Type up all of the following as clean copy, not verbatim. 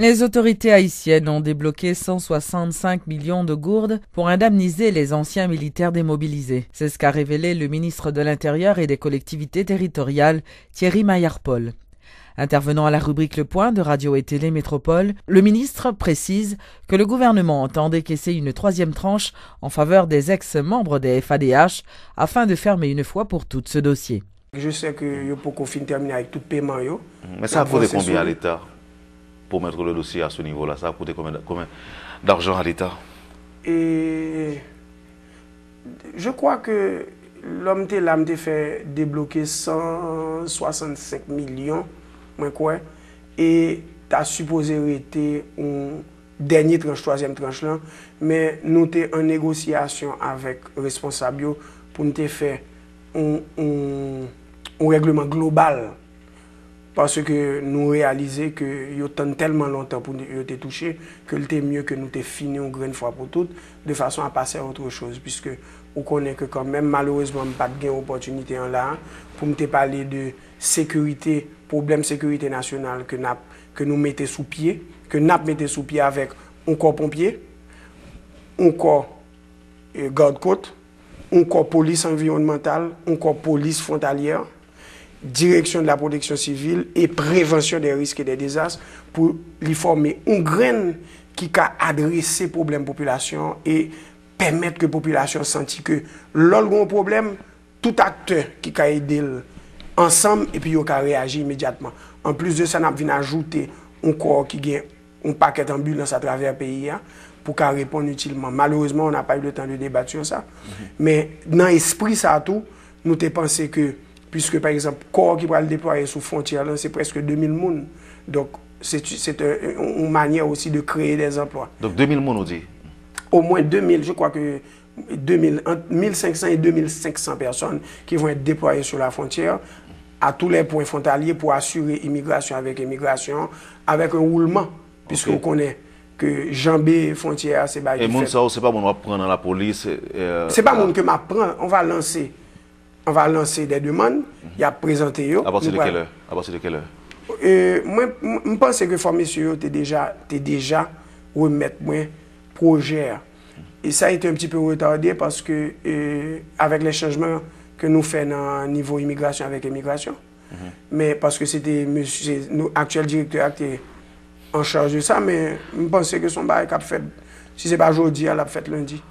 Les autorités haïtiennes ont débloqué 165 millions de gourdes pour indemniser les anciens militaires démobilisés. C'est ce qu'a révélé le ministre de l'Intérieur et des collectivités territoriales, Thierry Maillard-Paul. Intervenant à la rubrique Le Point de Radio et Télé Métropole, le ministre précise que le gouvernement entend décaisser une troisième tranche en faveur des ex-membres des FADH afin de fermer une fois pour toutes ce dossier. Je sais que yo pour qu'on finisse terminer avec tout paiement yo. Mais ça a coûté combien à l'État pour mettre le dossier à ce niveau-là? Ça a coûté combien d'argent à l'État? Et je crois que l'homme t'a fait débloquer 165 millions, et t'as supposé être un dernier tranche, troisième tranche là, mais nous sommes en négociation avec les responsables pour nous faire un règlement global. Parce que nous réalisons que nous avons tellement longtemps pour nous toucher que c'est mieux que nous te fini une grande fois pour toutes, de façon à passer à autre chose. Puisque on connaît que quand même, malheureusement, pas de opportunité en là pour nous parler de sécurité, problème de sécurité nationale que nous mettons sous pied, que nous mettons sous pied avec un corps pompier, un corps garde-côte, un corps police environnementale, un corps police frontalière, direction de la protection civile et prévention des risques et des désastres pour lui former une graine qui a adressé le problème de la population et permettre que la population sente que lorsqu'il problème, tout acteur qui a aidé ensemble et puis il a réagi immédiatement. En plus de ça, on a venu ajouter un corps qui a un paquet d'ambulances à travers le pays pour qu'elle réponde utilement. Malheureusement, on n'a pas eu le temps de débattre sur ça. Mais dans l'esprit, ça tout, nous avons pensé que puisque, par exemple, le corps qui va le déployer sous frontière, c'est presque 2000 personnes. Donc, c'est une manière aussi de créer des emplois. Donc, 2000 personnes, on dit? Au moins 2000, je crois que 2000, entre 1500 et 2500 personnes qui vont être déployées sur la frontière à tous les points frontaliers pour assurer immigration, avec un roulement. Puisque on connaît que jambé frontière, c'est pas. Et moun ça, c'est pas mon va prendre dans la police. C'est pas mon que m'apprend. On va lancer des demandes, il a présenté. À partir de quelle heure? À partir de quelle heure? Moi, je pense que les messieurs t'es déjà remettre moi projet. Et ça a été un petit peu retardé parce que avec les changements que nous faisons au niveau immigration avec immigration, mais parce que c'était notre actuel directeur qui est en charge de ça, mais je pense que son bail a fait, si ce n'est pas aujourd'hui, elle a fait lundi.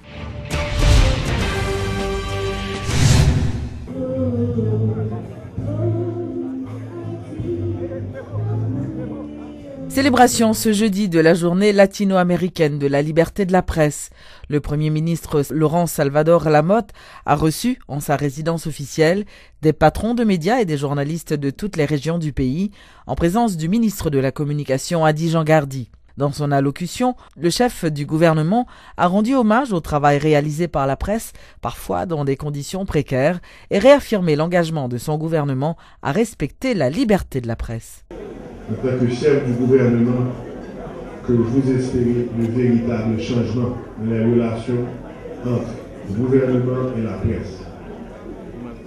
Célébration ce jeudi de la journée latino-américaine de la liberté de la presse. Le Premier ministre Laurent Salvador Lamotte a reçu, en sa résidence officielle, des patrons de médias et des journalistes de toutes les régions du pays, en présence du ministre de la Communication Adi Jean-Gardy. Dans son allocution, le chef du gouvernement a rendu hommage au travail réalisé par la presse, parfois dans des conditions précaires, et réaffirmé l'engagement de son gouvernement à respecter la liberté de la presse. En tant que chef du gouvernement, que vous espérez le véritable changement dans les relations entre le gouvernement et la presse.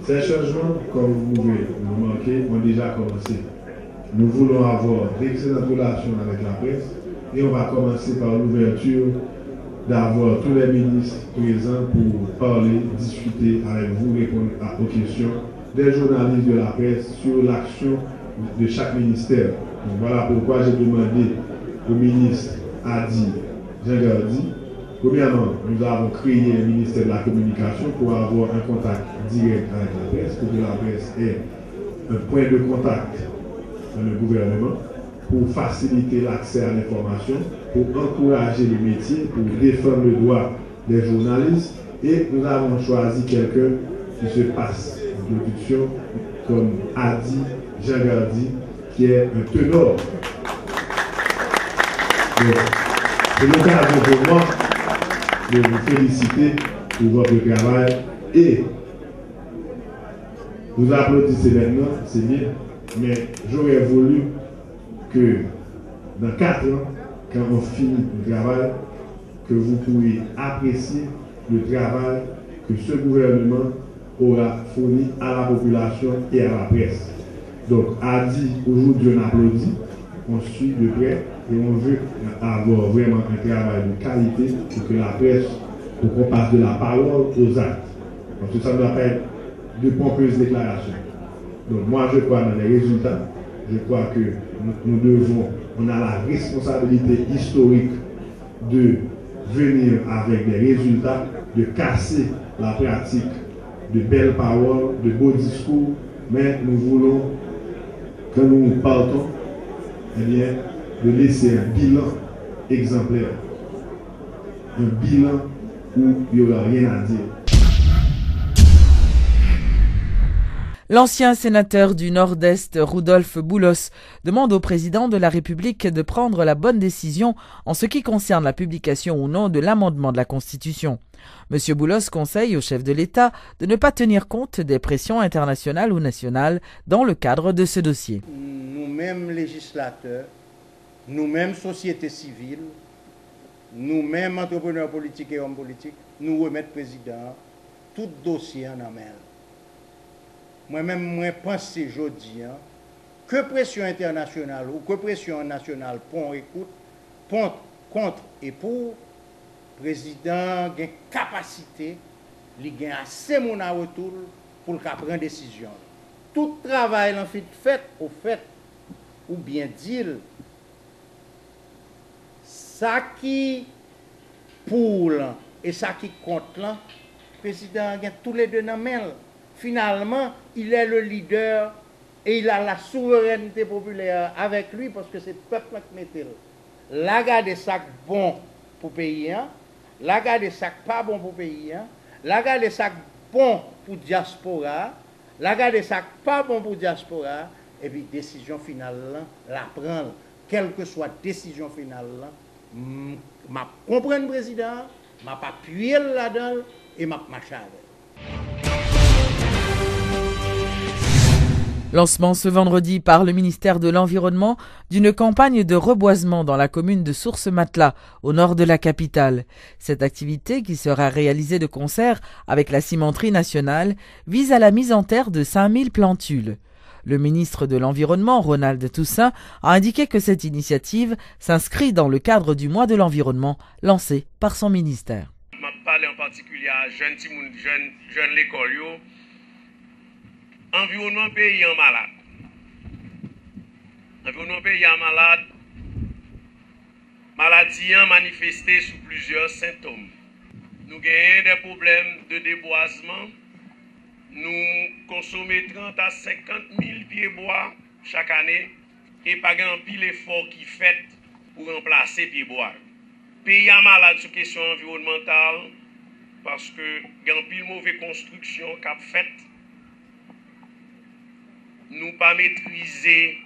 Ces changements, comme vous pouvez le remarquer, ont déjà commencé. Nous voulons avoir d'excellentes relations avec la presse et on va commencer par l'ouverture d'avoir tous les ministres présents pour parler, discuter avec vous, répondre aux questions des journalistes de la presse sur l'action de chaque ministère. Donc voilà pourquoi j'ai demandé au ministre Adi Jean-Gardy. Premièrement, nous avons créé un ministère de la Communication pour avoir un contact direct avec la presse, pour que la presse ait un point de contact dans le gouvernement, pour faciliter l'accès à l'information, pour encourager le métier, pour défendre le droit des journalistes. Et nous avons choisi quelqu'un qui se passe en production comme Adi Jean-Gardy, qui est un ténor. C'est l'occasion pour moi de vous féliciter pour votre travail et vous applaudissez maintenant, c'est bien, mais j'aurais voulu que dans 4 ans, quand on finit le travail, que vous pourriez apprécier le travail que ce gouvernement aura fourni à la population et à la presse. Donc, Adi, aujourd'hui on applaudit, on suit de près. et on veut avoir vraiment un travail de qualité pour que la presse, pour qu'on passe de la parole aux actes. Parce que ça ne doit pas être de pompeuses déclarations. Donc moi je crois dans les résultats, je crois que on a la responsabilité historique de venir avec des résultats, de casser la pratique de belles paroles, de beaux discours, mais nous voulons, quand nous partons, eh bien, de laisser un bilan exemplaire, un bilan où il n'y aura rien à dire. L'ancien sénateur du Nord-Est, Rudolf Boulos, demande au président de la République de prendre la bonne décision en ce qui concerne la publication ou non de l'amendement de la Constitution. M. Boulos conseille au chef de l'État de ne pas tenir compte des pressions internationales ou nationales dans le cadre de ce dossier. Nous-mêmes législateurs, nous-mêmes société civile, nous-mêmes entrepreneurs politiques et hommes politiques, nous remettons président tout dossier en amène. Moi-même, je pense aujourd'hui que pression internationale ou que pression nationale pour écoute, contre et pour, le président a une capacité, il a assez de retour pour prendre une décision. Tout travail en fait, au fait, ou bien dire, ça qui pour et ça qui contre, le président a tous les deux dans la main. Finalement, il est le leader et il a la souveraineté populaire avec lui parce que c'est le peuple qui met la garde sac bon pour pays, la garde sac pas bon pour pays, la garde sac bon pour diaspora, la garde sac pas bon pour diaspora, et puis décision finale la prendre, quelle que soit décision finale, m'a comprendre le président, m'a pas appuyer là-dedans et m'a marcher avec. Lancement ce vendredi par le ministère de l'Environnement d'une campagne de reboisement dans la commune de Source-Matelas, au nord de la capitale. Cette activité, qui sera réalisée de concert avec la cimenterie nationale, vise à la mise en terre de 5000 plantules. Le ministre de l'Environnement, Ronald Toussaint, a indiqué que cette initiative s'inscrit dans le cadre du mois de l'environnement lancé par son ministère. Je parle en particulier à jeunes l'école. Environnement pays en malade. Environnement pays en malade. Maladie manifestée sous plusieurs symptômes. Nous avons des problèmes de déboisement. Nous consommons 30 à 50 000 pieds bois chaque année et pas grand pile effort qui fait pour remplacer pieds bois. Pays en malade sur question environnementale parce que grand pile mauvaise construction qu'a fait. Nous pas maîtriser,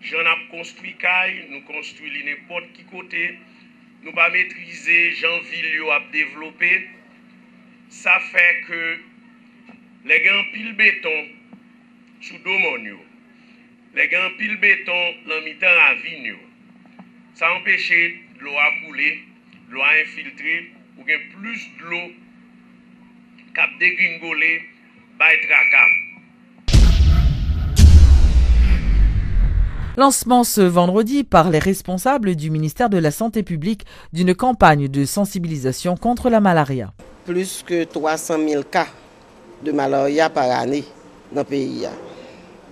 j'en ai construit caille, nous construisons n'importe qui côté, nous pas maîtriser, j'en ville a développé. Ça fait que les grands piles béton sous domonio, les grands piles béton l'amitant à vigno, ça empêche l'eau à couler, l'eau à infiltrer, ou bien plus de l'eau cap dégringoler, by tracas. Lancement ce vendredi par les responsables du ministère de la Santé publique d'une campagne de sensibilisation contre la malaria. Plus que 300 000 cas de malaria par année dans le pays.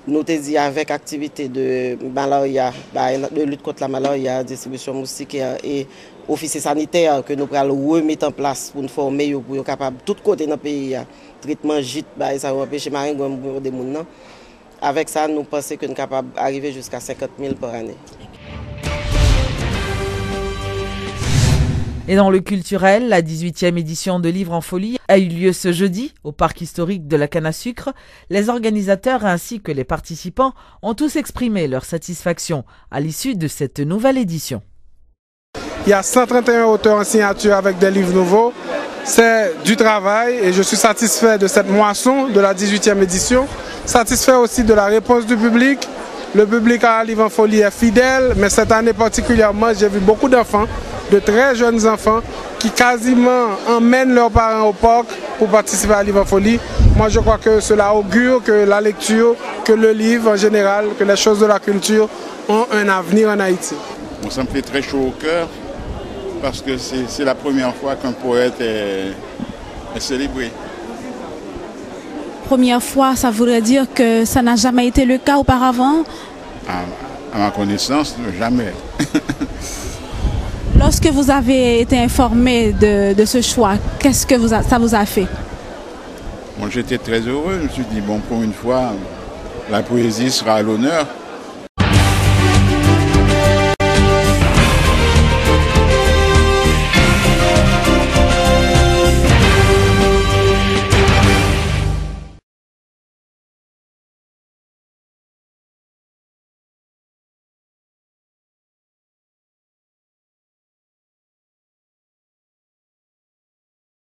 Nous te dit avec activité de malaria, de lutte contre la malaria, distribution moustiquaire et officiers sanitaires que nous allons remettre en place pour nous former pour être capable de tous côtés dans le pays. Traitement gîte, ça va empêcher les gens de des gens. Avec ça, nous pensons que nous sommes capables d'arriver jusqu'à 50 000 par année. Et dans le culturel, la 18e édition de Livres en Folie a eu lieu ce jeudi au parc historique de la Canne à Sucre. Les organisateurs ainsi que les participants ont tous exprimé leur satisfaction à l'issue de cette nouvelle édition. Il y a 131 auteurs en signature avec des livres nouveaux. C'est du travail et je suis satisfait de cette moisson de la 18e édition. Satisfait aussi de la réponse du public. Le public à Livres en Folie est fidèle, mais cette année particulièrement, j'ai vu beaucoup d'enfants, de très jeunes enfants, qui quasiment emmènent leurs parents au parc pour participer à Livres en Folie. Moi, je crois que cela augure que la lecture, que le livre en général, que les choses de la culture ont un avenir en Haïti. Je ça me fait très chaud au cœur parce que c'est la première fois qu'un poète est célébré. Première fois, ça voudrait dire que ça n'a jamais été le cas auparavant? À ma connaissance, jamais. Lorsque vous avez été informé de ce choix, qu'est-ce que ça vous a fait? Moi, j'étais très heureux. Je me suis dit, bon, pour une fois, la poésie sera à l'honneur.